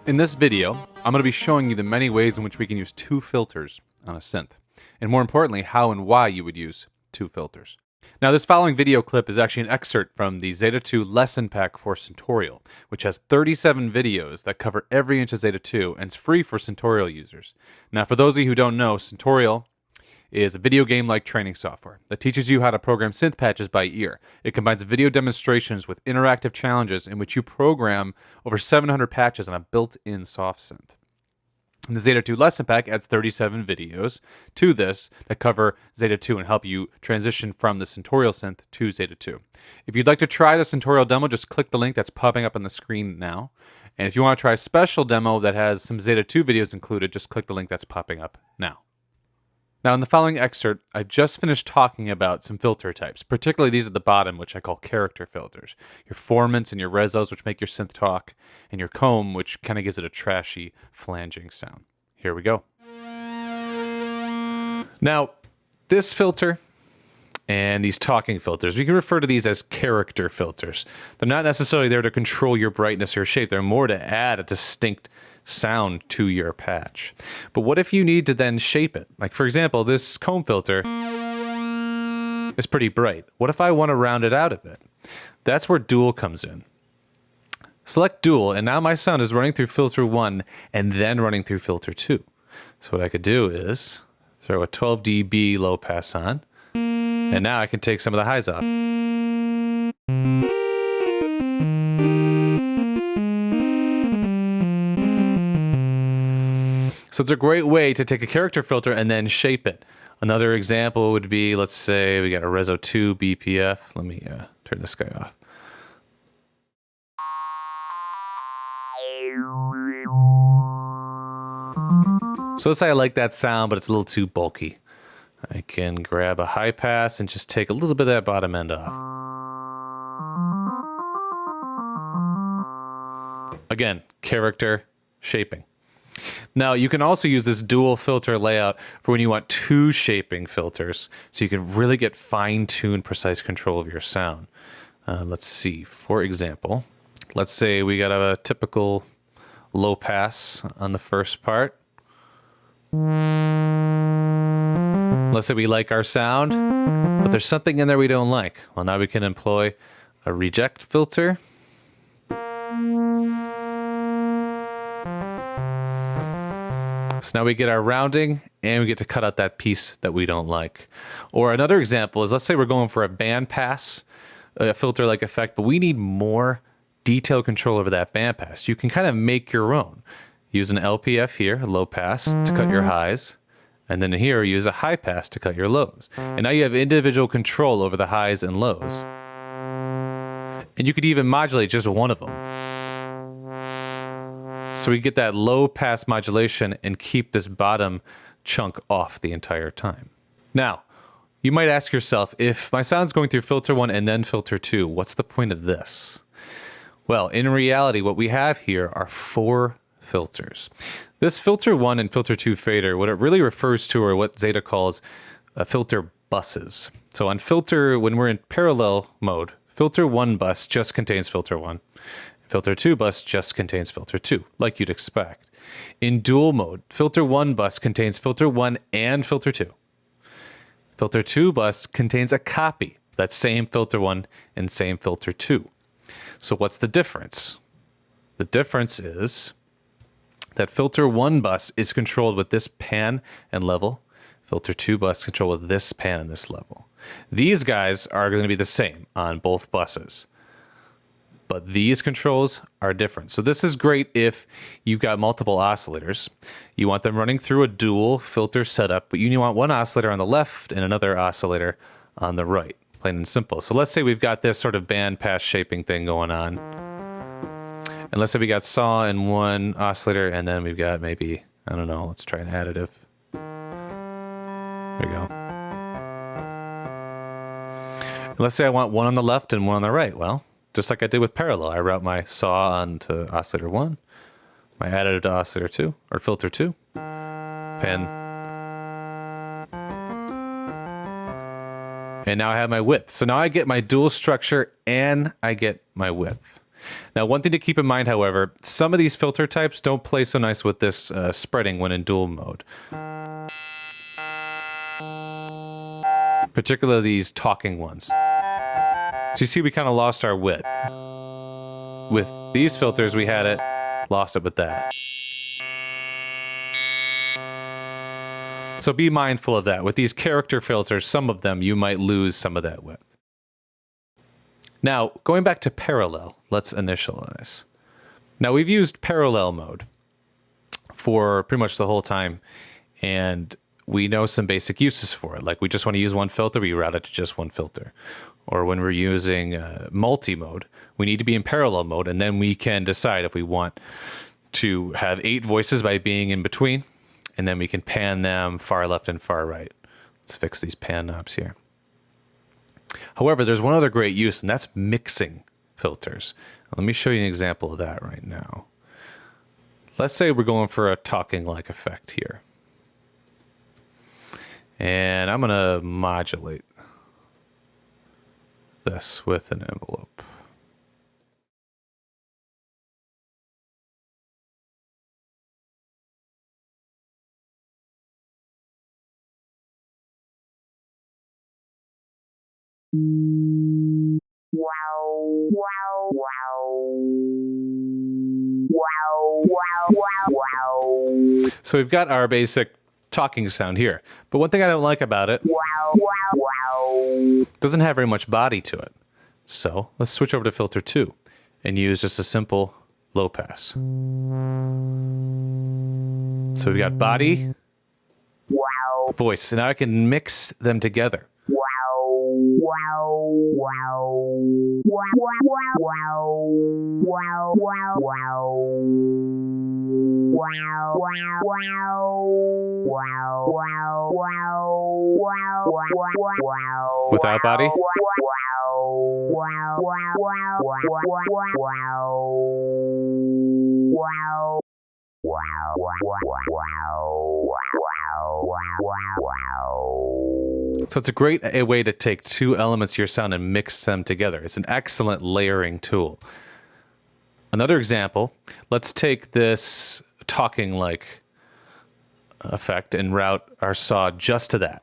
In this video, I'm going to be showing you the many ways in which we can use two filters on a synth, and more importantly, how and why you would use two filters. Now, this following video clip is actually an excerpt from the Z2 lesson pack for Synth, which has 37 videos that cover every inch of Z2 and it's free for Synth users. Now, for those of you who don't know, Synth is a video game-like training software that teaches you how to program synth patches by ear. It combines video demonstrations with interactive challenges in which you program over 700 patches on a built-in soft synth. And the Z2 lesson pack adds 37 videos to this that cover Z2 and help you transition from the Synth synth to Z2. If you'd like to try the Synth demo, just click the link that's popping up on the screen now. And if you want to try a special demo that has some Z2 videos included, just click the link that's popping up now. Now, in the following excerpt, I've just finished talking about some filter types, particularly these at the bottom, which I call character filters. Your formants and your resos, which make your synth talk, and your comb, which kind of gives it a trashy, flanging sound. Here we go. Now, this filter and these talking filters, we can refer to these as character filters. They're not necessarily there to control your brightness or shape. They're more to add a distinct sound to your patch. But what if you need to then shape it? Like, for example, this comb filter is pretty bright. What if I want to round it out a bit? That's where dual comes in. Select dual, and now my sound is running through filter 1 and then running through filter 2. So what I could do is throw a 12 dB low pass on, and now I can take some of the highs off. So it's a great way to take a character filter and then shape it. Another example would be, let's say we got a Reso 2 BPF. Let me turn this guy off. So let's say I like that sound, but it's a little too bulky. I can grab a high pass and just take a little bit of that bottom end off. Again, character shaping. Now, you can also use this dual filter layout for when you want two shaping filters, so you can really get fine-tuned, precise control of your sound. Let's see, for example, let's say we got a typical low pass on the first part. Let's say we like our sound, but there's something in there we don't like. Well, now we can employ a reject filter. So now we get our rounding and we get to cut out that piece that we don't like. Or another example is, let's say we're going for a band pass, a filter-like effect, but we need more detailed control over that band pass. You can kind of make your own. Use an LPF here, a low pass, to cut your highs. And then here, use a high pass to cut your lows. And now you have individual control over the highs and lows. And you could even modulate just one of them. So we get that low pass modulation and keep this bottom chunk off the entire time. Now, you might ask yourself, if my sound's going through filter 1 and then filter 2, what's the point of this? Well, in reality, what we have here are 4 filters. This filter 1 and filter 2 fader, what it really refers to are what Zeta calls filter buses. So on filter, when we're in parallel mode, filter 1 bus just contains filter 1. Filter 2 bus just contains filter 2, like you'd expect. In dual mode, filter 1 bus contains filter 1 and filter 2. Filter 2 bus contains a copy, that same filter 1 and same filter 2. So what's the difference? The difference is that filter 1 bus is controlled with this pan and level. Filter 2 bus controlled with this pan and this level. These guys are going to be the same on both buses. But these controls are different. So this is great if you've got multiple oscillators. You want them running through a dual filter setup, but you want one oscillator on the left and another oscillator on the right, plain and simple. So let's say we've got this sort of band pass shaping thing going on. And let's say we got saw in one oscillator, and then we've got maybe, I don't know, let's try an additive. There we go. And let's say I want one on the left and one on the right. Well, just like I did with parallel, I route my saw onto oscillator 1, my additive to oscillator 2, or filter 2, pan. And now I have my width. So now I get my dual structure and I get my width. Now, one thing to keep in mind, however, some of these filter types don't play so nice with this spreading when in dual mode. Particularly these talking ones. So you see we kind of lost our width. With these filters, we had it, lost it with that. So be mindful of that. With these character filters, some of them, you might lose some of that width. Now, going back to parallel, let's initialize. Now, we've used parallel mode for pretty much the whole time, and we know some basic uses for it. Like we just want to use one filter, we route it to just one filter. Or when we're using multi-mode, we need to be in parallel mode, and then we can decide if we want to have 8 voices by being in between, and then we can pan them far left and far right. Let's fix these pan knobs here. However, there's one other great use, and that's mixing filters. Let me show you an example of that right now. Let's say we're going for a talking-like effect here. And I'm going to modulate this with an envelope. So we've got our basic talking sound here. But one thing I don't like about it, doesn't have very much body to it. So let's switch over to filter 2 and use just a simple low pass. So we've got body, voice, and now I can mix them together. Without body. So it's a great way to take 2 elements of your sound and mix them together. It's an excellent layering tool. Another example, let's take this talking like effect and route our saw just to that.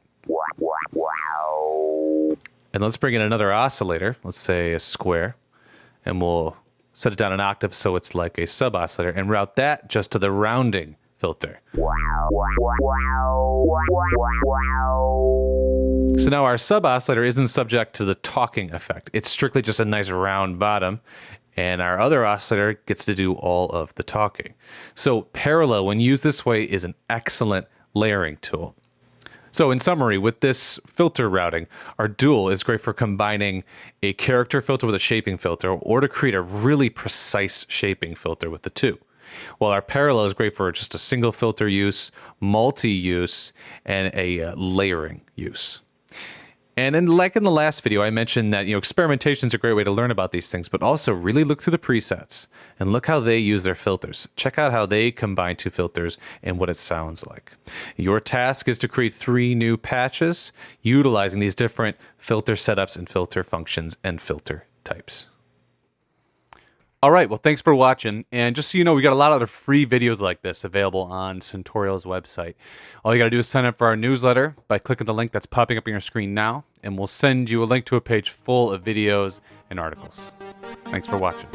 And let's bring in another oscillator, let's say a square, and we'll set it down an octave so it's like a sub oscillator, and route that just to the rounding filter. So now our sub oscillator isn't subject to the talking effect. It's strictly just a nice round bottom, and our other oscillator gets to do all of the talking. So parallel, when used this way, is an excellent layering tool. So in summary, with this filter routing, our dual is great for combining a character filter with a shaping filter, or to create a really precise shaping filter with the 2. While our parallel is great for just a single filter use, multi-use, and a layering use. And then, like in the last video, I mentioned that experimentation's a great way to learn about these things, but also really look through the presets and look how they use their filters. Check out how they combine 2 filters and what it sounds like. Your task is to create 3 new patches utilizing these different filter setups and filter functions and filter types. All right, well, thanks for watching. And just so you know, we got a lot of other free videos like this available on Synthtorial's website. All you got to do is sign up for our newsletter by clicking the link that's popping up on your screen now, and we'll send you a link to a page full of videos and articles. Thanks for watching.